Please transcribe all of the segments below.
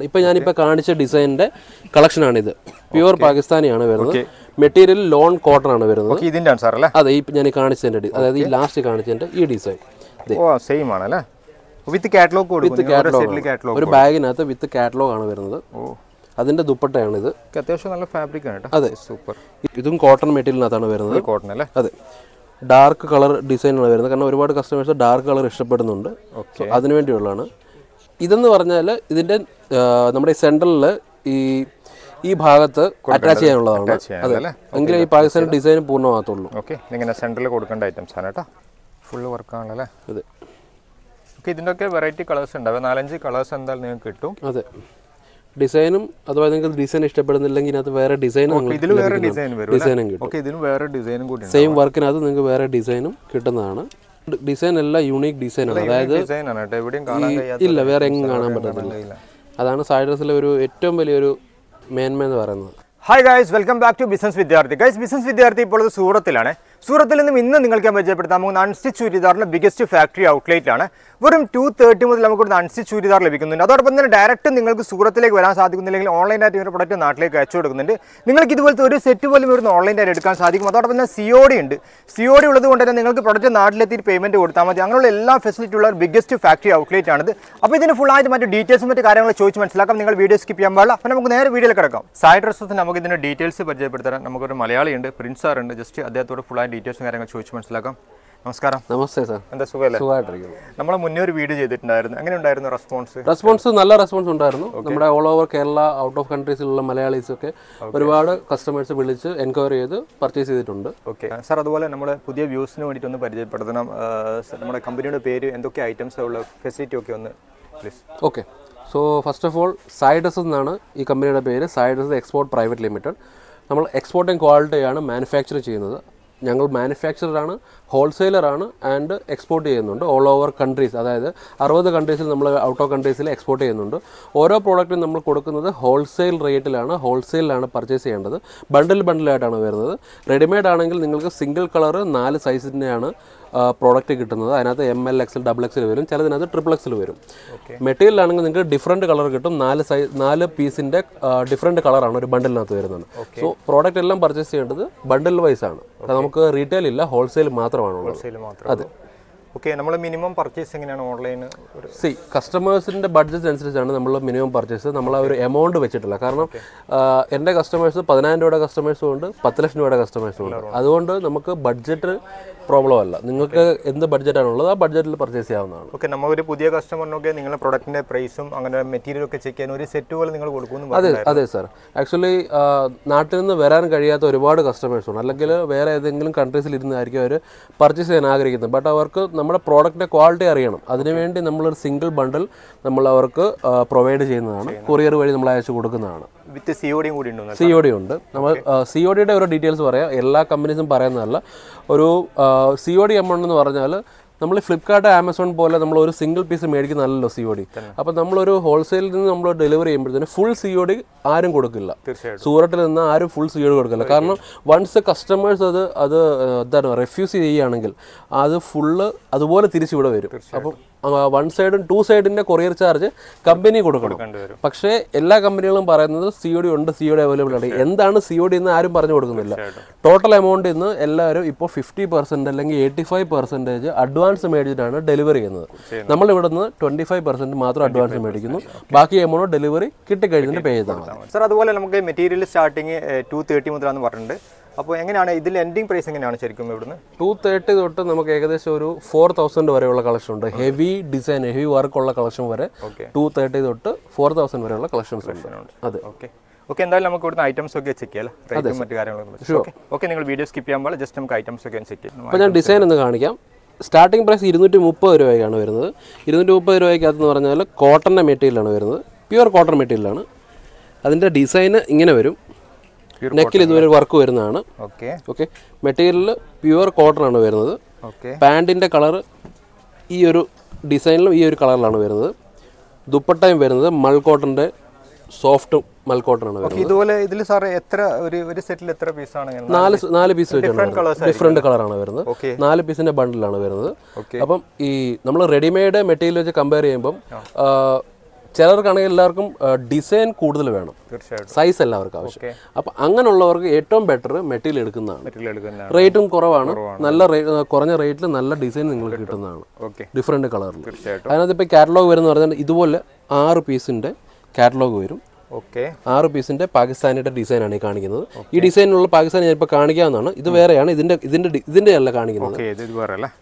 ഇപ്പോൾ ഞാനിപ്പോൾ കാണിച്ച ഡിസൈനിന്റെ കളക്ഷനാണിത്. പ്യുവർ പാകിസ്ഥാനിയാണ് വരുന്നത്. മെറ്റീരിയൽ ലോൺ കോട്ടൺ ആണ് വരുന്നത്. ഇതിന്റെ സാർ അല്ലേ? അതെ, ഈ ഞാൻ കാണിച്ചതിന്റെ അതായത് ഈ ലാസ്റ്റ് കാണിച്ചതിന്റെ ഈ ഡിസൈൻ സെയിം ആണല്ലേ? വിത്ത് കാറ്റലോഗ് ഒരു ബാഗിനകത്ത് വിത്ത് കാറ്റലോഗ് ആണ് വരുന്നത്. അതിന്റെ ദുപ്പട്ടയാണ് ഇത്. അത്യാവശ്യം നല്ല ഫാബ്രിക് ആണ്. അതെ, സൂപ്പർ. ഇതും കോട്ടൺ മെറ്റീരിയലിനകത്താണ് വരുന്നത്. കോട്ടൺ അല്ലേ? അതെ, ഡാർക്ക് കളർ ഡിസൈനാണ് വരുന്നത്. കാരണം ഒരുപാട് കസ്റ്റമേഴ്സ് ഡാർക്ക് കളർ ഇഷ്ടപ്പെടുന്നുണ്ട്. അതിനു വേണ്ടിയുള്ളതാണ്. ഇതെന്ന് പറഞ്ഞാൽ ഇതിന്റെ നമ്മുടെ സെൻട്രലിൽ ഈ ഭാഗത്ത് അറ്റാച്ച് ചെയ്യാനുള്ളതാണ്. അതെ, എങ്കിലും ഈ പാകിസ്ഥാനി ഡിസൈൻ പൂർണ്ണമാകത്തുള്ളൂ. ഓക്കെ, ഇങ്ങനെ സെൻട്രലിൽ കൊടുക്കേണ്ട ഐറ്റംസ് ആണ് കേട്ടോ. ഫുള്ള് വർക്കാണല്ലേ? അതെ. ഓക്കെ, ഇതിൻ്റെയൊക്കെ വെറൈറ്റി കളേഴ്സ് ഉണ്ടാവും. 4-5 കളേഴ്സ് എന്തായാലും നിങ്ങൾക്ക് കിട്ടും. അതെ, ഡിസൈനും അതുപോലെ നിങ്ങൾക്ക് ഡിസൈൻ ഇഷ്ടപ്പെടുന്നില്ലെങ്കിൽ ഇതിനകത്ത് വേറെ ഡിസൈനും കിട്ടും. സെയിം വർക്കിനകത്ത് നിങ്ങൾക്ക് വേറെ ഡിസൈനും കിട്ടുന്നതാണ്. ഡിസൈൻ എല്ലാം യൂണീക് ഡിസൈനാണ്. അതായത് ഇല്ല, വേറെ എങ്ങും കാണാൻ പറ്റത്തില്ല. അതാണ് സൈഡ്രസിലെ ഒരു ഏറ്റവും വലിയൊരു മേന്മ എന്ന് പറയുന്നത്. Hi guys, welcome back to business Vidyarthi. Guys, business Vidyarthi ഇപ്പോൾ സൂറത്തിലാണ്. സൂറത്തിൽ നിന്നും ഇന്ന് നിങ്ങൾക്ക് ഞാൻ പരിചയപ്പെടുത്താം നമുക്ക് അൺസ്റ്റിച്ച് ചുരിദാറിന്റെ ബിഗസ്റ്റ് ഫാക്ടറി ഔട്ട്ലെറ്റ് ആണ്. വെറും 230 മുതൽ നമുക്ക് അൺസ്റ്റിച്ച് ചുരിദാർ ലഭിക്കുന്നുണ്ട്. അതോടൊപ്പം തന്നെ ഡയറക്റ്റ് നിങ്ങൾക്ക് സൂറത്തിലേക്ക് വരാൻ സാധിക്കുന്നില്ലെങ്കിൽ ഓൺലൈനായിട്ട് ഇവരുടെ പ്രൊഡക്റ്റ് നാട്ടിലേക്ക് അയച്ചു കൊടുക്കുന്നുണ്ട്. നിങ്ങൾക്ക് ഇതുപോലത്തെ ഒരു സെറ്റ് പോലും ഇവിടുന്ന് ഓൺലൈനായിട്ട് എടുക്കാൻ സാധിക്കും. അതോടൊപ്പം തന്നെ COD ഉണ്ട്. COD ഉള്ളത് കൊണ്ട് തന്നെ നിങ്ങൾക്ക് പ്രൊഡക്റ്റ് നാട്ടിലെത്തിയിട്ട് പേയ്മെന്റ് കൊടുത്താൽ മതി. അങ്ങനെയുള്ള എല്ലാ ഫെസിലിറ്റി ഉള്ള ഒരു ബിഗസ്റ്റ് ഫാക്ടറി ഔട്ട്ലെറ്റ് ആണിത്. അപ്പോൾ ഇതിന് ഫുൾ ആയിട്ട് മറ്റു ഡീറ്റെയിൽസും മറ്റു കാര്യങ്ങൾ ചോദിച്ച് മനസ്സിലാക്കാം. നിങ്ങൾ വീഡിയോ സ്കിപ്പ് ചെയ്യാൻ പാടില്ല. അപ്പോൾ നമുക്ക് നേരെ വീഡിയോയിൽ കിടക്കാം. സൈഡ് ഡ്രസ്സസ് നമുക്ക് ഇതിന്റെ ഡീറ്റെയിൽസ് പരിചയപ്പെടുത്താൻ നമുക്കൊരു മലയാളിയുണ്ട്, പ്രിൻസ് സാർ ഉണ്ട്. ജസ്റ്റ് അദ്ദേഹത്തോട് ഫുൾ ആയിട്ട് ഡീറ്റെയിൽസും കാര്യങ്ങൾ ചോദിച്ച് മനസ്സിലാക്കാം. നമസ്കാരം. നമസ്തേ സാർ. എന്താ സുഖമല്ലേ? നമ്മൾ മുന്നേ ഒരു വീഡിയോ ചെയ്തിട്ടുണ്ടായിരുന്നു. എങ്ങനെ ഉണ്ടായിരുന്നു റെസ്പോൺസ്? നല്ല റെസ്പോൺസ് ഉണ്ടായിരുന്നു. നമ്മുടെ all over Kerala, out of കൺട്രീസിലുള്ള മലയാളീസ് ഒക്കെ ഒരുപാട് കസ്റ്റമേഴ്സ് വിളിച്ച് എൻക്വയറി ചെയ്ത് പർച്ചേസ് ചെയ്തിട്ടുണ്ട്. ഓക്കെ സാർ, അതുപോലെ നമ്മുടെ പുതിയ വ്യൂസിന് വേണ്ടിയിട്ട് ഒന്ന് പരിചയപ്പെടുത്തണം. നമ്മുടെ കമ്പനിയുടെ പേര്, എന്തൊക്കെ ഐറ്റംസ് ഉള്ള ഫെസിലിറ്റി ഒക്കെ ഒന്ന് please. Okay, so first of all സൈഡ്രസ് എന്നാണ് ഈ കമ്പനിയുടെ പേര്. സൈഡ്രസ് എക്സ്പോർട്ട് പ്രൈവറ്റ് ലിമിറ്റഡ്. നമ്മൾ എക്സ്പോർട്ടിംഗ് ക്വാളിറ്റിയാണ് മാനുഫാക്ചർ ചെയ്യുന്നത്. ഞങ്ങൾ മാനുഫാക്ചറാണ്, ഹോൾസെയിലറാണ് ആൻഡ് എക്സ്പോർട്ട് ചെയ്യുന്നുണ്ട് ഓൾ ഓവർ കൺട്രീസ്. അതായത് 60 കൺട്രീസിൽ നമ്മൾ ഔട്ട് ഓഫ് കൺട്രീസിൽ എക്സ്പോർട്ട് ചെയ്യുന്നുണ്ട്. ഓരോ പ്രോഡക്റ്റും നമ്മൾ കൊടുക്കുന്നത് ഹോൾസെയിൽ റേറ്റിലാണ്, ഹോൾസെയിലാണ് പർച്ചേസ് ചെയ്യേണ്ടത്. ബണ്ടിലായിട്ടാണ് വരുന്നത്. റെഡിമെയ്ഡ് ആണെങ്കിൽ നിങ്ങൾക്ക് സിംഗിൾ കളർ 4 സൈസിൻ്റെയാണ് പ്രോഡക്റ്റ് കിട്ടുന്നത്. അതിനകത്ത് ML, XL, XXL വരും, ചിലതിനകത്ത് XXL വരും. മെറ്റീരിയൽ ആണെങ്കിൽ നിങ്ങൾക്ക് ഡിഫറൻറ്റ് കളർ കിട്ടും. 4 പീസിൻ്റെ ഡിഫറൻറ്റ് കളറാണ് ഒരു ബണ്ടിലിനകത്ത് വരുന്നത്. സോ പ്രോഡക്റ്റ് എല്ലാം പർച്ചേസ് ചെയ്യേണ്ടത് ബണ്ടിൽ വൈസ് ആണ്. നമുക്ക് റീറ്റെയിൽ ഇല്ല, ഹോൾസെയിൽ മാത്രമാണുള്ളത്. അതെ. ഓക്കെ, നമ്മൾ മിനിമം പർച്ചേസ് എങ്ങനെയാണ് ഓൺലൈൻ? കസ്റ്റമേഴ്സിൻ്റെ ബഡ്ജറ്റ് അനുസരിച്ചാണ് നമ്മൾ മിനിമം പർച്ചേസ്. നമ്മൾ ഒരു എമൗണ്ട് വെച്ചിട്ടില്ല. കാരണം എൻ്റെ കസ്റ്റമേഴ്സ് 10,000 രൂപയുടെ കസ്റ്റമേഴ്സും ഉണ്ട്, 10 ലക്ഷം രൂപയുടെ കസ്റ്റമേഴ്സും ഉണ്ട്. അതുകൊണ്ട് നമുക്ക് ബഡ്ജറ്റ് പ്രോബ്ലം അല്ല. നിങ്ങൾക്ക് എന്ത് ബഡ്ജറ്റാണുള്ളത് ആ ബഡ്ജറ്റിൽ പർച്ചേസ് ചെയ്യാവുന്നതാണ്. ഓക്കെ, നമ്മൾ ഒരു പുതിയ കസ്റ്റമറിനൊക്കെ നിങ്ങളുടെ പ്രൊഡക്റ്റിൻ്റെ പ്രൈസും അങ്ങനെ മെറ്റീരിയൽ ഒക്കെ ചെക്ക് ചെയ്യാൻ ഒരു സെറ്റ് പോലെ നിങ്ങൾ കൊടുക്കുന്നു? അതെ സാർ. ആക്ച്വലി നാട്ടിൽ നിന്ന് വരാൻ കഴിയാത്ത ഒരുപാട് കസ്റ്റമേഴ്സ് ഉണ്ട്. അല്ലെങ്കിൽ വേറെ ഏതെങ്കിലും കൺട്രീസിൽ ഇരുന്നായിരിക്കും അവർ പർച്ചേസ് ചെയ്യാൻ ആഗ്രഹിക്കുന്നത്. ബട്ട് അവർക്ക് നമ്മുടെ പ്രോഡക്റ്റിൻ്റെ ക്വാളിറ്റി അറിയണം. അതിനുവേണ്ടി നമ്മളൊരു സിംഗിൾ ബണ്ടിൽ നമ്മൾ അവർക്ക് പ്രൊവൈഡ് ചെയ്യുന്നതാണ്. കൊറിയർ വഴി നമ്മൾ അയച്ചു കൊടുക്കുന്നതാണ്. വിത്ത് COD കൂടി ഉണ്ട്. COD ഉണ്ട്. നമ്മൾ CODയുടെ ഒരു ഡീറ്റെയിൽസ് പറയാം. എല്ലാ കമ്പനീസും പറയുന്നതല്ല. ഒരു COD എമൗണ്ട് എന്ന് പറഞ്ഞാൽ നമ്മൾ ഫ്ലിപ്കാർട്ട്, ആമസോൺ പോലെ നമ്മൾ ഒരു സിംഗിൾ പീസ് മേടിക്കുന്നതല്ലോ COD. അപ്പോൾ നമ്മളൊരു ഹോൾസെയിലിൽ നിന്ന് നമ്മൾ ഡെലിവറി ചെയ്യുമ്പോഴത്തേന് ഫുൾ COD ആരും കൊടുക്കില്ല. സൂറത്തിൽ നിന്ന് ആരും ഫുൾ COD കൊടുക്കില്ല. കാരണം വൺസ് കസ്റ്റമേഴ്സ് അത് എന്താണ് റെഫ്യൂസ് ചെയ്യുകയാണെങ്കിൽ അത് ഫുള്ള് അതുപോലെ തിരിച്ചിവിടെ വരും. അപ്പം 1 സൈഡും 2 സൈഡിൻ്റെ കൊറിയർ ചാർജ് കമ്പനി കൊടുക്കണം. പക്ഷേ എല്ലാ കമ്പനികളും പറയുന്നത് COD ഉണ്ട്, COD അവൈലബിൾ ആണ്. എന്താണ് COD എന്ന് ആരും പറഞ്ഞു കൊടുക്കുന്നില്ല. ടോട്ടൽ എമൗണ്ടിൽ നിന്ന് എല്ലാവരും ഇപ്പോൾ 50% അല്ലെങ്കിൽ 85% അഡ്വാൻസ് മേടിച്ചിട്ടാണ് ഡെലിവറി ചെയ്യുന്നത്. നമ്മൾ ഇവിടെ നിന്ന് 25% മാത്രം അഡ്വാൻസ് മേടിക്കുന്നു. ബാക്കി എമൗണ്ട് ഡെലിവറി കിട്ടിക്കഴിഞ്ഞിട്ട് പേ ചെയ്താൽ മതി. സാർ, അതുപോലെ നമുക്ക് മെറ്റീരിയൽ സ്റ്റാർട്ടിങ് 230 മുതലാണെന്ന് പറഞ്ഞിട്ടുണ്ട്. അപ്പോൾ എങ്ങനെയാണ് ഇതിൽ എൻഡിങ് പ്രൈസ് എങ്ങനെയാണ് ശരിക്കും? ഇവിടുന്ന് 230 തൊട്ട് നമുക്ക് ഏകദേശം ഒരു 4000 വരെയുള്ള കളക്ഷൻ ഉണ്ട്. ഹെവി ഡിസൈൻ, ഹെവി വർക്കുള്ള കളക്ഷൻ വരെ 230 തൊട്ട് 4000 വരെയുള്ള കളക്ഷൻസ് ഉണ്ട്. അതെ. ഓക്കെ, എന്തായാലും നമുക്ക് ഇവിടുന്ന് ഐറ്റംസ് ഒക്കെ ചെക്ക് ചെയ്യാം, റേറ്റും മറ്റു കാര്യങ്ങളൊക്കെ. ഓക്കെ, നിങ്ങൾ വീഡിയോ സ്കിപ്പ് ചെയ്യാൻ പാടില്ല. ജസ്റ്റ് നമുക്ക് ഐറ്റംസ് ഒക്കെ ചെക്ക് ചെയ്യാം. അപ്പോൾ ഞാൻ ഡിസൈൻ ഒന്ന് കാണിക്കാം. സ്റ്റാർട്ടിംഗ് പ്രൈസ് 230 രൂപയ്ക്കാണ് വരുന്നത്. 230 രൂപയ്ക്കകത്തെന്ന് പറഞ്ഞാൽ കോട്ടൻ്റെ മെറ്റീരിയലാണ് വരുന്നത്. പ്യുവർ കോട്ടൺ മെറ്റീരിയലാണ്. അതിൻ്റെ ഡിസൈന് ഇങ്ങനെ വരും. നെക്കിൽ ഇതുവരെ വർക്ക് വരുന്നതാണ്. ഓക്കെ, മെറ്റീരിയൽ പ്യുവർ കോട്ടൺ ആണ് വരുന്നത്. പാൻറ്റിൻ്റെ കളർ ഈ ഒരു ഡിസൈനിലും ഈ ഒരു കളറിലാണ് വരുന്നത്. ദുപ്പട്ടയും വരുന്നത് മൾ കോട്ടൻ്റെ സോഫ്റ്റ് മൽ കോട്ടൺ ആണ് വരുന്നത്. ഇതുപോലെ ഇതിൽ സാർ എത്ര ഒരു സെറ്റിൽ എത്ര പീസാണ്? 4 പീസ് വെച്ചാണ്, ഡിഫറെന്റ് കളറാണ് വരുന്നത്. 4 പീസിന്റെ ബണ്ടിലാണ് വരുന്നത്. അപ്പം ഈ നമ്മൾ റെഡിമെയ്ഡ് മെറ്റീരിയൽ വെച്ച് കമ്പയർ ചെയ്യുമ്പം ചിലർക്കാണെങ്കിൽ എല്ലാവർക്കും ഡിസൈൻ കൂടുതൽ വേണം, തീർച്ചയായിട്ടും സൈസ് എല്ലാവർക്കും ആവശ്യം. അപ്പം അങ്ങനെയുള്ളവർക്ക് ഏറ്റവും ബെറ്റർ മെറ്റീരിയൽ എടുക്കുന്നതാണ്. റേറ്റും കുറവാണ്, നല്ല കുറഞ്ഞ റേറ്റിൽ നല്ല ഡിസൈൻ നിങ്ങൾക്ക് കിട്ടുന്നതാണ്, ഡിഫറെൻറ്റ് കളറിൽ. അതിനകത്ത് ഇപ്പോൾ കാറ്റലോഗ് വരുന്ന പറഞ്ഞാൽ ഇതുപോലെ 6 പീസിൻ്റെ കാറ്റലോഗ് വരും. 6 പീസിൻ്റെ പാകിസ്ഥാനിയുടെ ഡിസൈനാണ് ഈ കാണിക്കുന്നത്. ഈ ഡിസൈനിലുള്ള പാകിസ്ഥാൻ ഞാനിപ്പോൾ കാണിക്കാവുന്നതാണ്. ഇത് വേറെയാണ്, ഇതിൻ്റെ അല്ല കാണിക്കുന്നത്.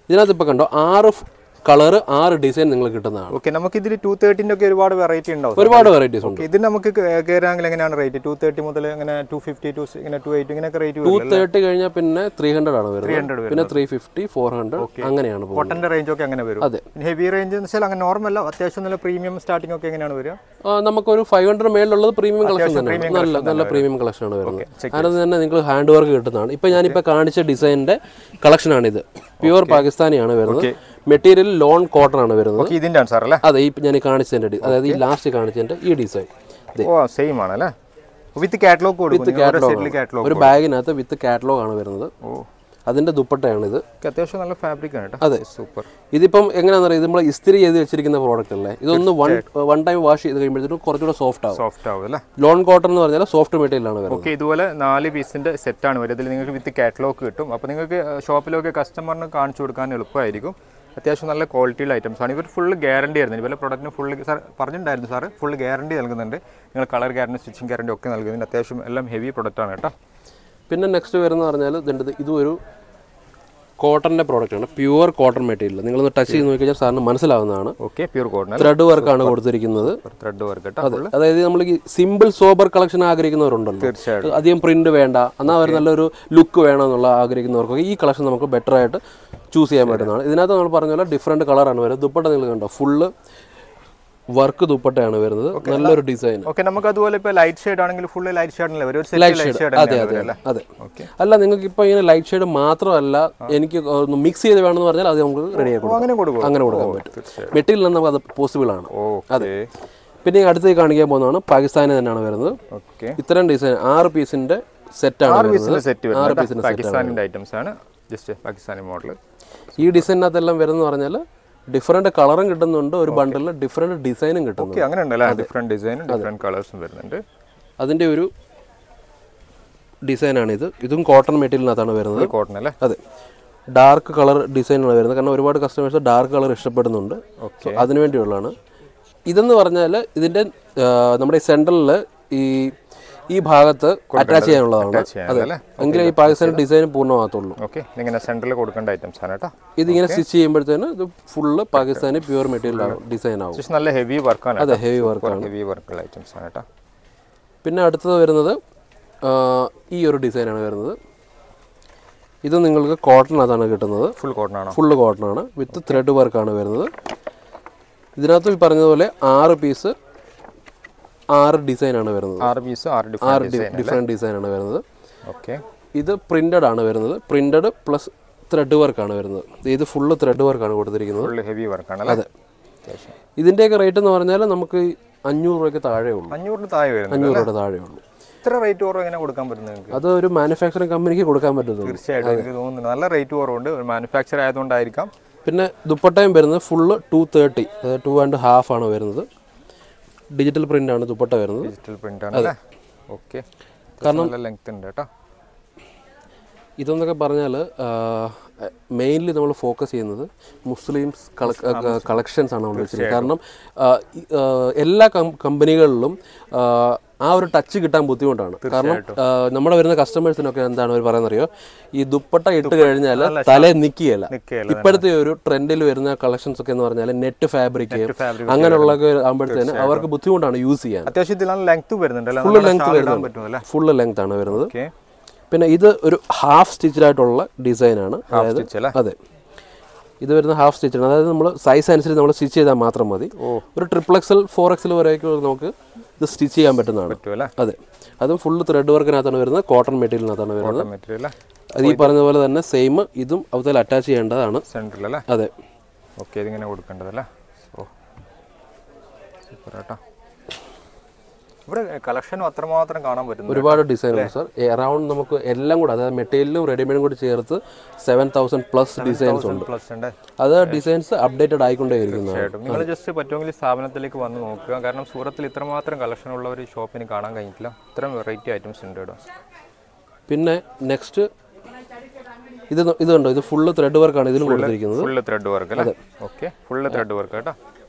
ഇതിനകത്ത് ഇപ്പോൾ കണ്ടോ 6 കളർ 6 ഡിസൈൻ നിങ്ങൾ കിട്ടുന്നതാണ്. ഓക്കെ, നമുക്ക് ഇതിൽ 230 ഒക്കെ ഒരുപാട് വെറൈറ്റി ഉണ്ടാവും, ഒരുപാട് വെറൈറ്റീസ് ഉണ്ട്. ഇത് നമുക്ക് കയറാമെങ്കിൽ എങ്ങനെയാണ് റേറ്റ്? 230 മുതൽ ഇങ്ങനെ 250 ഇങ്ങനെ 280 ഇങ്ങനെയൊക്കെ റേറ്റ്. 230 കഴിഞ്ഞാൽ പിന്നെ 300 ആണ് വരുന്നത്, പിന്നെ 350 400 അങ്ങനെയാണ്. കോട്ടന്റെ റേഞ്ച് ഒക്കെ അങ്ങനെ വരും. അതെ, ഹെവി റേഞ്ച് എന്ന് വെച്ചാൽ അങ്ങനെ നോർമൽ അല്ല, അത്യാവശ്യം നല്ല പ്രീമിയം സ്റ്റാർട്ടിംഗ് ഒക്കെ എങ്ങനെയാണ് വരിക? നമുക്കൊരു 500 മേളിലുള്ളത് പ്രീമിയം കളക്ഷൻ തന്നെയാണ്, നല്ല പ്രീമിയം കളക്ഷൻ ആണ് വരുന്നത്. അതിനകത്ത് തന്നെ നിങ്ങൾ ഹാൻഡ് വർക്ക് കിട്ടുന്നതാണ്. ഇപ്പൊ ഞാനിപ്പോൾ കാണിച്ച ഡിസൈനിന്റെ കളക്ഷനാണിത്. പ്യുവർ പാകിസ്ഥാനിയാണ് വരുന്നത്. മെറ്റീരിയൽ ലോൺ കോട്ടൺ ആണ് വരുന്നത്. ഇതിന്റെ സാർ അല്ലേ? അതെ, ഈ ഞാൻ കാണിച്ചതിന്റെ, അതായത് ഈ ലാസ്റ്റ് കാണിച്ചതിന്റെ ഈ ഡിസൈൻ സെയിം ആണല്ലേ? വിത്ത് കാറ്റലോഗ്, ഒരു ബാഗിനകത്ത് വിത്ത് കാറ്റലോഗ് ആണ് വരുന്നത്. അതിന്റെ ദുപ്പട്ടയാണ് ഇത്. അത്യാവശ്യം നല്ല ഫാബ്രിക് ആണ്. അതെ, സൂപ്പർ. ഇതിപ്പം എങ്ങനെയാണെന്ന് അറിയാം, നമ്മൾ ഇസ്തിരി ചെയ്ത് വെച്ചിരിക്കുന്ന പ്രോഡക്റ്റ് അല്ലേ, ഇതൊന്ന് വൺ ടൈം വാഷ് ചെയ്ത് കഴിയുമ്പോഴത്തേക്കും കുറച്ചുകൂടെ സോഫ്റ്റ് ആവും അല്ലേ? ലോൺ കോട്ടൺ എന്ന് പറഞ്ഞാൽ സോഫ്റ്റ് മെറ്റീരിയൽ ആണ് വരുന്നത്. ഓക്കെ, ഇതുപോലെ 4 പീസിന്റെ സെറ്റ് ആണ് വരുന്നത്. ഇതിൽ നിങ്ങൾക്ക് വിത്ത് കാറ്റലോഗ് കിട്ടും. അപ്പോൾ നിങ്ങൾക്ക് ഷോപ്പിലൊക്കെ കസ്റ്റമറിന് കാണിച്ചു കൊടുക്കാൻ എളുപ്പമായിരിക്കും. അത്യാവശ്യം നല്ല ക്വാളിറ്റിയുള്ള ഐറ്റംസ് ആണ്. ഇവർ ഫുൾ ഗ്യാരണ്ടി ആയിരുന്നു. ഇതുപോലെ പ്രൊഡക്റ്റിന് ഫുൾ സാർ പറഞ്ഞിട്ടുണ്ടായിരുന്നു, സാറ് ഫുൾ ഗ്യാരണ്ടി നൽകുന്നുണ്ട്. നിങ്ങൾ കളർ ഗ്യാരണ്ടി, സ്റ്റിച്ചിങ് ഗ്യാരണ്ടി ഒക്കെ നൽകുന്നുണ്ട്. അത്യാവശ്യം എല്ലാം ഹെവി പ്രൊഡക്റ്റ് ആണ് കേട്ടോ. പിന്നെ നെക്സ്റ്റ് വരുന്ന പറഞ്ഞാൽ ഇതും ഒരു കോട്ടന്റെ പ്രോഡക്റ്റ് ആണ്, പ്യുവർ കോട്ടൺ മെറ്റീരിയൽ. നിങ്ങളൊന്ന് ടച്ച് ചെയ്ത് നോക്കിയാൽ സാറിന് മനസ്സിലാവുന്നതാണ്. ഓക്കെ, പ്യുവർ കോട്ടൺ ത്രെഡ് വർക്കാണ് കൊടുത്തിരിക്കുന്നത്. ത്രെഡ് വർക്ക്, അതായത് നമ്മൾ ഈ സിമ്പിൾ സോബർ കളക്ഷൻ ആഗ്രഹിക്കുന്നവരുണ്ടല്ലോ, തീർച്ചയായിട്ടും അധികം പ്രിന്റ് വേണ്ട, എന്നാൽ അവർ നല്ലൊരു ലുക്ക് വേണം എന്നുള്ള ആഗ്രഹിക്കുന്നവർക്കൊക്കെ ഈ കളക്ഷൻ നമുക്ക് ബെറ്റർ ആയിട്ട് ചൂസ് ചെയ്യാൻ പറ്റുന്നതാണ്. ഇതിനകത്ത് നമ്മൾ പറഞ്ഞ പോലെ ഡിഫറെൻറ്റ് കളറാണ് വരുന്നത്. ദുപ്പട്ട നിങ്ങൾ കണ്ടോ, ഫുള്ള് വർക്ക് ദുപ്പട്ടയാണ് വരുന്നത്, നല്ലൊരു ഡിസൈൻ. ഓക്കെ, നമുക്ക് അതുപോലെ ഇപ്പോൾ ലൈറ്റ് ഷെയ്ഡ് ആണെങ്കിൽ ഫുൾ ലൈറ്റ് ഷെയ്ഡ് വരും. അതെ അതെ അതെ. അല്ല, നിങ്ങൾക്ക് ഇപ്പോൾ ഇങ്ങനെ ലൈറ്റ് ഷെയ്ഡ് മാത്രമല്ല, എനിക്ക് മിക്സ് ചെയ്ത് വേണമെന്ന് പറഞ്ഞാൽ അത് നമുക്ക് റെഡി ആക്കി അങ്ങനെ കൊടുക്കാൻ പറ്റും. മെറ്റീരിയൽ നമുക്ക് അത് പോസിബിൾ ആണ്. അതെ. പിന്നെ അടുത്തേക്ക് കാണിക്കാൻ പോകുന്നതാണ് പാകിസ്ഥാനി തന്നെയാണ് വരുന്നത്. ഇത്തരം ഡിസൈൻ 6 പീസിന്റെ സെറ്റാണ് വരുന്നത്. 6 പീസിന്റെ പാകിസ്ഥാനിന്റെ ഐറ്റംസ് ആണ്, ജസ്റ്റ് പാകിസ്ഥാനി മോഡൽ. ഈ ഡിസൈനകത്തെല്ലാം വരുന്നത് പറഞ്ഞാൽ ഡിഫറെന്റ് കളറും കിട്ടുന്നുണ്ട്, ഒരു ബണ്ടിലിൽ ഡിഫറെന്റ് ഡിസൈനും കിട്ടുന്നുണ്ട്. അങ്ങനെ ഉണ്ടല്ലേ? ഡിഫറെന്റ് ഡിസൈനും ഡിഫറെന്റ് കളേഴ്സും വരുന്നുണ്ട്. അതിന്റെ ഒരു ഡിസൈനാണ് ഇത്. ഇതും കോട്ടൺ മെറ്റീരിയലിനകത്താണ് വരുന്നത്. കോട്ടൺ അല്ലേ? അതെ, ഡാർക്ക് കളർ ഡിസൈനാണ് വരുന്നത്. കാരണം ഒരുപാട് കസ്റ്റമേഴ്സ് ഡാർക്ക് കളർ ഇഷ്ടപ്പെടുന്നുണ്ട്, അതിനുവേണ്ടിയുള്ളതാണ്. ഇതെന്ന് പറഞ്ഞാൽ ഇതിന്റെ നമ്മുടെ സെൻട്രലിൽ ഈ ഭാഗത്ത് അറ്റാച്ച് ചെയ്യാനുള്ളതാണ്. അതെ, എങ്കിലും ഈ പാകിസ്ഥാനി ഡിസൈൻ പൂർണ്ണമാകത്തുള്ളൂ. സെൻട്രൽ കൊടുക്കേണ്ട ഐറ്റംസ് ആണ് കേട്ടോ. ഇതിങ്ങനെ സ്റ്റിച്ച് ചെയ്യുമ്പോഴത്തേന് ഇത് full Pakistani pure material design ആവും. നല്ല ഹെവി വർക്കാണ്. അതെ, ഹെവി വർക്കാണ്, ഹെവി വർക്കുള്ള ഐറ്റംസ് ആണ് കേട്ടോ. പിന്നെ അടുത്തത് വരുന്നത് ഈ ഒരു ഡിസൈനാണ് വരുന്നത്. ഇത് നിങ്ങൾക്ക് കോട്ടണിനകത്താണ് കിട്ടുന്നത്. ഫുൾ കോട്ടൺ ആണ്, ഫുള്ള് കോട്ടൺ ആണ്, വിത്ത് ത്രെഡ് വർക്കാണ് വരുന്നത്. ഇതിനകത്ത് ഈ പറഞ്ഞതുപോലെ 6 പീസ് 6 ഡിസൈനാണ് വരുന്നത്. 6 പീസ് 6 ഡിഫറെൻറ്റ് ഡിസൈനാണ് വരുന്നത്. ഓക്കെ, ഇത് പ്രിന്റഡ് ആണ് വരുന്നത്. പ്രിന്റഡ് പ്ലസ് ത്രെഡ് വർക്കാണ് വരുന്നത്. ഇത് ഫുള്ള് ത്രെഡ് വർക്കാണ് കൊടുത്തിരിക്കുന്നത്. ഫുൾ ഹെവി വർക്കാണ്. അതെ. ഇതിന്റെയൊക്കെ റേറ്റ് എന്ന് പറഞ്ഞാൽ നമുക്ക് 500 രൂപയ്ക്ക് താഴെ ഉള്ളൂ. 500 താഴെ വരുന്നത്. 500 രൂപയുടെ താഴെ ഉള്ളൂ. ഇത്ര റേറ്റ് കുറവ് എങ്ങനെ കൊടുക്കാൻ പറ്റുന്നത്? അത് ഒരു മാനുഫാക്ചറിംഗ് കമ്പനിക്ക് കൊടുക്കാൻ പറ്റുന്നത്. തീർച്ചയായിട്ടും എനിക്ക് തോന്നുന്നു നല്ല റേറ്റ് കുറവുണ്ട്, ഒരു മാനുഫാക്ചർ ആയതുകൊണ്ടായിരിക്കാം. പിന്നെ ദുപ്പട്ടയും വരുന്നത് ഫുള്ള് 230, അതായത് 2.5 ആണ് വരുന്നത്. ഡിജിറ്റൽ പ്രിന്റ് ആണ് ദുപ്പട്ട വരുന്നത്. ഡിജിറ്റൽ പ്രിന്റ് ആണ് അല്ലേ? ഓക്കെ, കാരണം നല്ല ലെങ്ത് ഉണ്ട് കേട്ടോ. ഇതെന്നൊക്കെ പറഞ്ഞാൽ മെയിൻലി നമ്മൾ ഫോക്കസ് ചെയ്യുന്നത് മുസ്ലിംസ് കളക്ഷൻസ് ആണ് നമ്മൾ വെച്ചിരിക്കുന്നത്. കാരണം എല്ലാ കമ്പനികളിലും ആ ഒരു ടച്ച് കിട്ടാൻ ബുദ്ധിമുട്ടാണ്. കാരണം നമ്മുടെ വരുന്ന കസ്റ്റമേഴ്സിനൊക്കെ എന്താണ് അവർ പറയുന്നറിയോ, ഈ ദുപ്പട്ട ഇട്ട് കഴിഞ്ഞാൽ തലേ നിൽക്കുകയല്ല. ഇപ്പോഴത്തെ ഒരു ട്രെൻഡിൽ വരുന്ന കളക്ഷൻസ് ഒക്കെ എന്ന് പറഞ്ഞാൽ നെറ്റ് ഫാബ്രിക് അങ്ങനെയുള്ളതൊക്കെ ആകുമ്പോഴത്തേന് അവർക്ക് ബുദ്ധിമുട്ടാണ് യൂസ് ചെയ്യാൻ. ഫുള്ള് ലെങ്ത് ആണ് വരുന്നത്. പിന്നെ ഇത് ഒരു ഹാഫ് സ്റ്റിച്ചിലായിട്ടുള്ള ഡിസൈനാണ്. അതായത് അതെ, ഇത് വരുന്ന ഹാഫ് സ്റ്റിച്ചാണ്. അതായത് നമ്മൾ സൈസ് അനുസരിച്ച് നമ്മൾ സ്റ്റിച്ച് ചെയ്താൽ മാത്രം മതി. ഒരു XXL 4XL വരെയൊക്കെ നമുക്ക് ഇത് സ്റ്റിച്ച് ചെയ്യാൻ പറ്റുന്നതാണ്. അതെ, അതും ഫുള്ള് ത്രെഡ് വർക്കിനകത്താണ് വരുന്നത്, കോട്ടൺ മെറ്റീരിയലിനകത്താണ് വരുന്നത്. അത് ഈ പറഞ്ഞ പോലെ തന്നെ സെയിം ഇതും അതുപോലെ അറ്റാച്ച് ചെയ്യേണ്ടതാണ്. അതെ, ഓക്കെ, ഇതിങ്ങനെ കൊടുക്കേണ്ടതല്ലേ? ഇവിടെ കളക്ഷനും അത്രമാത്രം കാണാൻ പറ്റുന്നു. ഒരുപാട് ഡിസൈനുണ്ട് സാർ. അറൗണ്ട് നമുക്ക് എല്ലാം കൂടെ, അതായത് മെറ്റീരിയലും റെഡിമെയ്ഡും കൂടി ചേർത്ത് 7,000+ ഡിസൈൻസ് ഉണ്ട്. അത് ഡിസൈൻസ് അപ്ഡേറ്റഡ് ആയിക്കൊണ്ടേയിരിക്കുന്നതാണ്. നിങ്ങൾ ജസ്റ്റ് പറ്റുമെങ്കിൽ സ്ഥാപനത്തിലേക്ക് വന്ന് നോക്കുക. കാരണം സൂറത്തിൽ ഇത്രമാത്രം കളക്ഷൻ ഉള്ള ഒരു ഷോപ്പിന് കാണാൻ കഴിഞ്ഞിട്ടില്ല. ഇത്രയും വെറൈറ്റി ഐറ്റംസ് ഉണ്ട് ഇവിടെ. പിന്നെ നെക്സ്റ്റ് ഇതുണ്ടോ, ഇത് ഫുള്ള് ത്രെഡ് വർക്കാണ് ഇതിലും കൊടുത്തിരിക്കുന്നത്. ഫുള്ള് ത്രെഡ് വർക്ക് അല്ലേ? ഓക്കെ, ഫുള്ള് ത്രെഡ് വർക്ക് കേട്ടോ.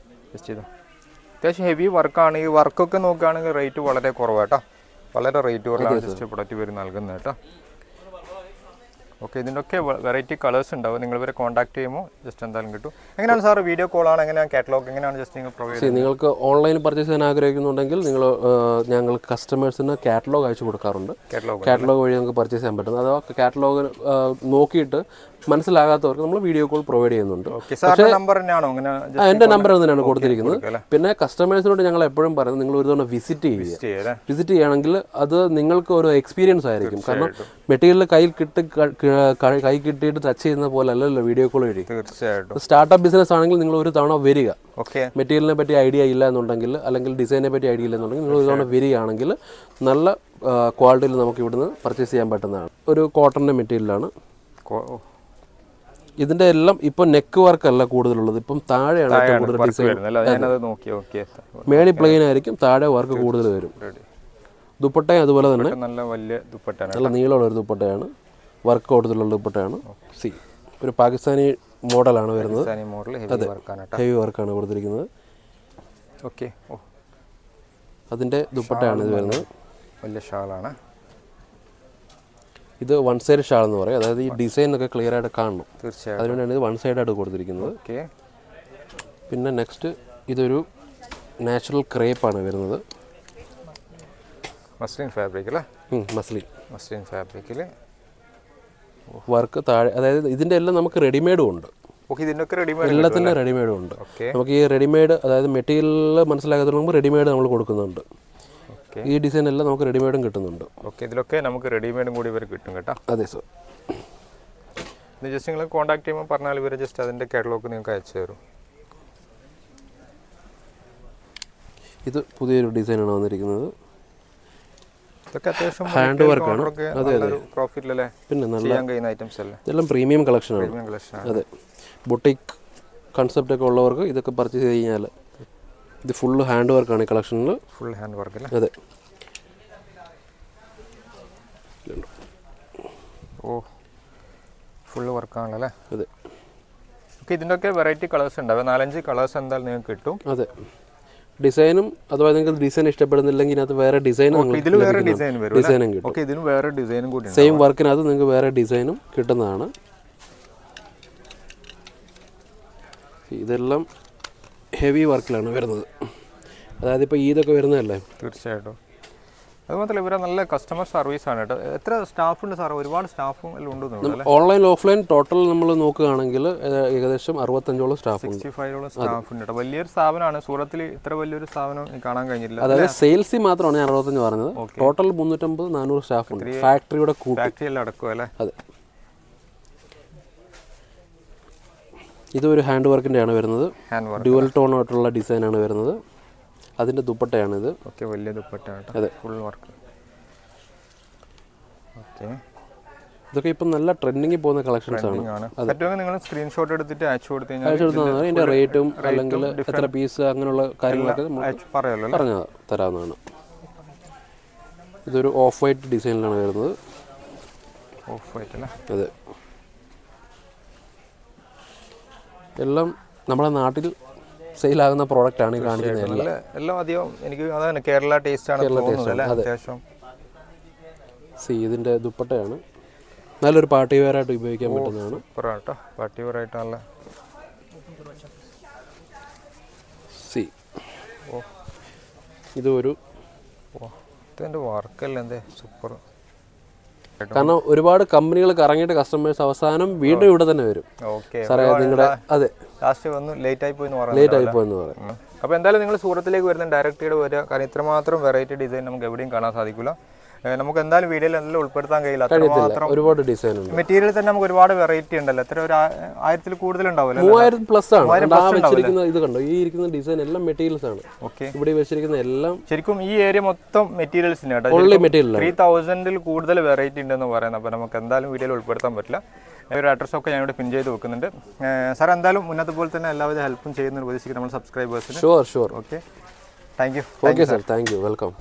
ജസ്റ്റ് ഇത് അത്യാവശ്യം ഹെവി വർക്കാണ്. ഈ വർക്കൊക്കെ നോക്കുകയാണെങ്കിൽ റേറ്റ് വളരെ കുറവാട്ടോ. വളരെ റേറ്റ് കുറവാണ് ജസ്റ്റ് പ്രൊഡക്റ്റ് ഇവർ നൽകുന്നത് കേട്ടോ. ഓക്കെ, ഇതിൻ്റെ ഒക്കെ വെറൈറ്റി കളേഴ്സ് ഉണ്ടാവും. നിങ്ങൾ ഇവരെ കോൺടാക്ട് ചെയ്യുമ്പോൾ ജസ്റ്റ് എന്തായാലും കിട്ടും. എങ്ങനെയാണ് സാർ, വീഡിയോ കോളാണ്, എങ്ങനെയാണ് കാറ്റലോഗ് എങ്ങനെയാണ് ജസ്റ്റ് നിങ്ങൾ പ്രൊവൈഡ് ചെയ്യുന്നത്? നിങ്ങൾക്ക് ഓൺലൈൻ പർച്ചേസ് ചെയ്യാൻ ആഗ്രഹിക്കുന്നുണ്ടെങ്കിൽ ഞങ്ങൾ കസ്റ്റമേഴ്സിന് കാറ്റലോഗ് അയച്ചു കൊടുക്കാറുണ്ട്. കാറ്റലോഗ് വഴി നമുക്ക് പർച്ചേസ് ചെയ്യാൻ പറ്റും. അഥവാ കാറ്റലോഗ് നോക്കിയിട്ട് മനസ്സിലാകാത്തവർക്ക് നമ്മൾ വീഡിയോ കോൾ പ്രൊവൈഡ് ചെയ്യുന്നുണ്ട്. എൻ്റെ നമ്പർ തന്നെയാണ് കൊടുത്തിരിക്കുന്നത്. പിന്നെ കസ്റ്റമേഴ്സിനോട് ഞങ്ങൾ എപ്പോഴും പറയുന്നത്, നിങ്ങൾ ഒരു തവണ വിസിറ്റ് ചെയ്യുകയാണെങ്കിൽ അത് നിങ്ങൾക്ക് ഒരു എക്സ്പീരിയൻസ് ആയിരിക്കും. കാരണം മെറ്റീരിയൽ കൈ കിട്ടിയിട്ട് ടച്ച് ചെയ്യുന്ന പോലെ അല്ലല്ലോ വീഡിയോ കോൾ വഴി. സ്റ്റാർട്ടപ്പ് ബിസിനസ് ആണെങ്കിൽ നിങ്ങൾ ഒരു തവണ വരിക. മെറ്റീരിയലിനെ പറ്റി ഐഡിയ ഇല്ല എന്നുണ്ടെങ്കിൽ, അല്ലെങ്കിൽ ഡിസൈനെ പറ്റി ഐഡിയ ഇല്ല എന്നുണ്ടെങ്കിൽ നിങ്ങൾ ഒരു തവണ വരികയാണെങ്കിൽ നല്ല ക്വാളിറ്റിയിൽ നമുക്ക് ഇവിടുന്ന് പർച്ചേസ് ചെയ്യാൻ പറ്റുന്നതാണ്. ഒരു കോട്ടൻ്റെ മെറ്റീരിയലാണ്. ഇതിന്റെ എല്ലാം ഇപ്പൊ നെക്ക് വർക്ക് അല്ല കൂടുതലുള്ളത്, ഇപ്പം താഴെയാണ് ഏറ്റവും കൂടുതൽ ഡിസൈൻ. മേളി പ്ലെയിൻ ആയിരിക്കും, താഴെ വർക്ക് കൂടുതൽ വരും. ദുപ്പട്ടയും അതുപോലെ തന്നെ നല്ല നീളമുള്ള ഒരു ദുപ്പട്ടയാണ്, വർക്ക് കൂടുതലുള്ള ദുപ്പട്ടയാണ്. ഒരു പാകിസ്ഥാനി മോഡലാണ് വരുന്നത്. അതെ, ഹെവി വർക്കാണ് കൊടുത്തിരിക്കുന്നത്. അതിന്റെ ദുപ്പട്ടയാണ് ഇത് വരുന്നത്. വലിയ ഷാളാണ് ഇത്. വൺ സൈഡ് ഷാൾ എന്ന് പറയും. അതായത് ഈ ഡിസൈൻ ഒക്കെ ക്ലിയർ ആയിട്ട് കാണണം. തീർച്ചയായും അതുകൊണ്ടാണ് ഇത് വൺ സൈഡായിട്ട് കൊടുത്തിരിക്കുന്നത്. പിന്നെ നെക്സ്റ്റ് ഇതൊരു നാച്ചുറൽ ക്രേപ്പാണ് വരുന്നത്. മസ്ലിൻ ഫാബ്രിക് അല്ലേ? മസ്ലിൻ ഫാബ്രിക്കിൽ വർക്ക് താഴെ. അതായത് ഇതിൻ്റെ എല്ലാം നമുക്ക് റെഡിമെയ്ഡും ഉണ്ട്. എല്ലാത്തിൻ്റെ റെഡിമെയ്ഡും ഉണ്ട്. നമുക്ക് ഈ റെഡിമെയ്ഡ്, അതായത് മെറ്റീരിയൽ മനസ്സിലാക്കാത്തതുകൊണ്ട് റെഡിമെയ്ഡ് നമ്മൾ കൊടുക്കുന്നുണ്ട്. ഈ ഡിസൈൻ എല്ലാം നമുക്ക് റെഡിമെയ്ഡും കിട്ടുന്നുണ്ട്. ഓക്കെ, ഇതിലൊക്കെ നമുക്ക് റെഡിമെയ്ഡും കൂടി ഇവർ കിട്ടും കേട്ടോ. അതെ സർ. ഇത് ജസ്റ്റ് നിങ്ങൾ കോൺടാക്ട് ചെയ്യുമ്പോൾ പറഞ്ഞാൽ ഇവർ ജസ്റ്റ് അതിൻ്റെ കാറ്റലോഗ് നിങ്ങൾക്ക് അയച്ചു തരും. ഇത് പുതിയൊരു ഡിസൈനാണ് വന്നിരിക്കുന്നത്. ഇതൊക്കെ അത്യാവശ്യം ഹാൻഡ് വർക്കാണ്. അതെ അതെ, പ്രോഫിറ്റിലല്ലേ? പിന്നെ നല്ല കഴിയുന്ന ഐറ്റംസ് അല്ലേ? ഇതെല്ലാം പ്രീമിയം കളക്ഷനാണ്. അതെ, ബൊട്ടിക് കൺസെപ്റ്റ് ഒക്കെ ഉള്ളവർക്ക് ഇതൊക്കെ പർച്ചേസ് ചെയ്ത് കഴിഞ്ഞാൽ. ഇത് ഫുള്ള് ഹാൻഡ് വർക്കാണ് ഈ കളക്ഷനിൽ. ഫുൾ ഹാൻഡ് വർക്ക് അല്ലേ? അതെ. ഓ, ഫുള്ള് വർക്കാണല്ലേ? അതെ. ഓക്കെ, ഇതിൻ്റെ ഒക്കെ വെറൈറ്റി കളേഴ്സ് ഉണ്ടാവും. 4-5 കളേഴ്സ് എന്തായാലും നിങ്ങൾക്ക് കിട്ടും. അതെ, ഡിസൈനും അഥവാ നിങ്ങൾക്ക് ഡിസൈൻ ഇഷ്ടപ്പെടുന്നില്ലെങ്കിൽ ഇതിനകത്ത് വേറെ ഡിസൈനും കിട്ടും. സെയിം വർക്കിനകത്ത് നിങ്ങൾക്ക് വേറെ ഡിസൈനും കിട്ടുന്നതാണ്. ഇതെല്ലാം ഹെവി വർക്കിലാണ് വരുന്നത്. അതായത് ഇപ്പോൾ ഇതൊക്കെ വരുന്നതല്ലേ? തീർച്ചയായിട്ടും. അതുമാത്രമല്ല ഇവരെ നല്ല കസ്റ്റമർ സർവീസ് ആണ് കേട്ടോ. എത്ര സ്റ്റാഫുണ്ട് സാർ? ഒരുപാട് സ്റ്റാഫും എല്ലാം ഉണ്ടെന്ന്. ഓൺലൈൻ ഓഫ്ലൈൻ ടോട്ടൽ നമ്മൾ നോക്കുകയാണെങ്കിൽ ഏകദേശം 65ഓളം സ്റ്റാഫുണ്ട്. 65ഓളം സ്റ്റാഫുണ്ട് കേട്ടോ. വലിയൊരു സ്ഥാപനമാണ്. സൂറത്തിൽ ഇത്ര വലിയൊരു സ്ഥാപനം കാണാൻ കഴിഞ്ഞില്ല. അതായത് സെയിൽസിൽ മാത്രമാണ് ഞാൻ 65 പറഞ്ഞത്. ടോട്ടൽ 350-400 സ്റ്റാഫുണ്ട്. ഫാക്ടറിയുടെ ഫാക്ടറി എല്ലാം അടക്കും അല്ലേ? അതെ. ഇതൊരു ഹാൻഡ് വർക്കിൻ്റെ ആണ് വരുന്നത്. ഡ്യുവൽ ടോൺ ആയിട്ടുള്ള ഡിസൈനാണ് വരുന്നത്. അതിൻ്റെ ദുപ്പട്ടയാണിത്. ഓക്കെ, വലിയ ദുപ്പട്ടയാണ്. അതെ, ഫുൾ വർക്ക്. ഓക്കെ, ഇതൊക്കെ ഇപ്പം നല്ല ട്രെൻഡിങ്ങിൽ പോകുന്ന കളക്ഷൻസ് ആണ്. പറ്റുമെങ്കിൽ നിങ്ങൾ സ്ക്രീൻഷോട്ട് എടുത്തിട്ട് അയച്ചു കൊടുത്തു കഴിഞ്ഞാൽ അതിൻ്റെ റേറ്റും അല്ലെങ്കിൽ എത്ര പീസ് അങ്ങനെയുള്ള കാര്യങ്ങളൊക്കെ പറഞ്ഞു തരാവുന്നതാണ്. ഇതൊരു ഓഫ് വൈറ്റ് ഡിസൈനിലാണ് വരുന്നത്. ഓഫ് വൈറ്റ് അല്ലേ? അതെ. എല്ലാം നമ്മുടെ നാട്ടിൽ സെയിലാകുന്ന പ്രോഡക്റ്റാണ് ഈ കാണിക്കുന്നത്. എല്ലാം അധികം എനിക്ക് അതാണ് കേരള ടേസ്റ്റ് ആണ്. അത്യാവശ്യം ഇതിൻ്റെ ദുപ്പട്ടയാണ് നല്ലൊരു പാർട്ടി വെയർ ആയിട്ട് ഉപയോഗിക്കാൻ പറ്റുന്നതാണ്. പാർട്ടി വെയർ ആയിട്ട് നല്ല ഇതൊരു വർക്കല്ല എന്തേ സൂപ്പർ. കാരണം ഒരുപാട് കമ്പനികൾ കറങ്ങിയിട്ട് കസ്റ്റമേഴ്സ് അവസാനം വീണ്ടും ഇവിടെ തന്നെ വരും. സാറേ നിങ്ങളുടെ അതെ ലാസ്റ്റ് വന്ന് ലേറ്റ് ആയി പോയെന്ന് പറയും. അപ്പോൾ എന്തായാലും നിങ്ങൾ സൂറത്തിലേക്ക് വരുന്ന ഡയറക്റ്റ് വരിക. കാരണം ഇത്രമാത്രം വെറൈറ്റി ഡിസൈൻ നമുക്ക് എവിടെയും കാണാൻ സാധിക്കില്ല. നമുക്ക് എന്തായാലും വീഡിയോയിൽ എല്ലാം ഉൾപ്പെടുത്താൻ കഴിയില്ല. അത്രമാത്രം ഒരുപാട് ഡിസൈൻ ഉണ്ട്. മെറ്റീരിയൽ തന്നെ നമുക്ക് ഒരുപാട് വെറൈറ്റി ഉണ്ടല്ലോ. എത്ര ഒരു 1000 കൂടുതൽ ഉണ്ടാവില്ല. 3000+ ആണ്. ആ വെച്ചിരിക്കുന്ന ഇത് കണ്ടോ, ഈ ഇരിക്കുന്ന ഡിസൈൻ എല്ലാം മെറ്റീരിയൽസ് ആണ്. ഓക്കെ, ഇവിടെ വെച്ചിരിക്കുന്ന എല്ലാം ശരിക്കും ഈ ഏരിയ മൊത്തം മെറ്റീരിയൽസിന് കേട്ടോ. 3000 കൂടുതൽ വെറൈറ്റി ഉണ്ടെന്ന് പറയുന്നത്. അപ്പോൾ നമുക്ക് എന്തായാലും വീഡിയോയിൽ ഉൾപ്പെടുത്താൻ പറ്റില്ല. ഒരു അഡ്രസ്സൊക്കെ ഞാനിവിടെ പിൻ ചെയ്ത് വെക്കുന്നുണ്ട്. സാർ എന്തായാലും മുന്നത്തെ പോലെ തന്നെ എല്ലാവിധ ഹെൽപ്പും ചെയ്യുന്ന പ്രതീക്ഷിക്കും നമ്മൾ സബ്സ്ക്രൈബേഴ്സിന്. Sure. Okay, thank you. Okay sir, thank you, welcome.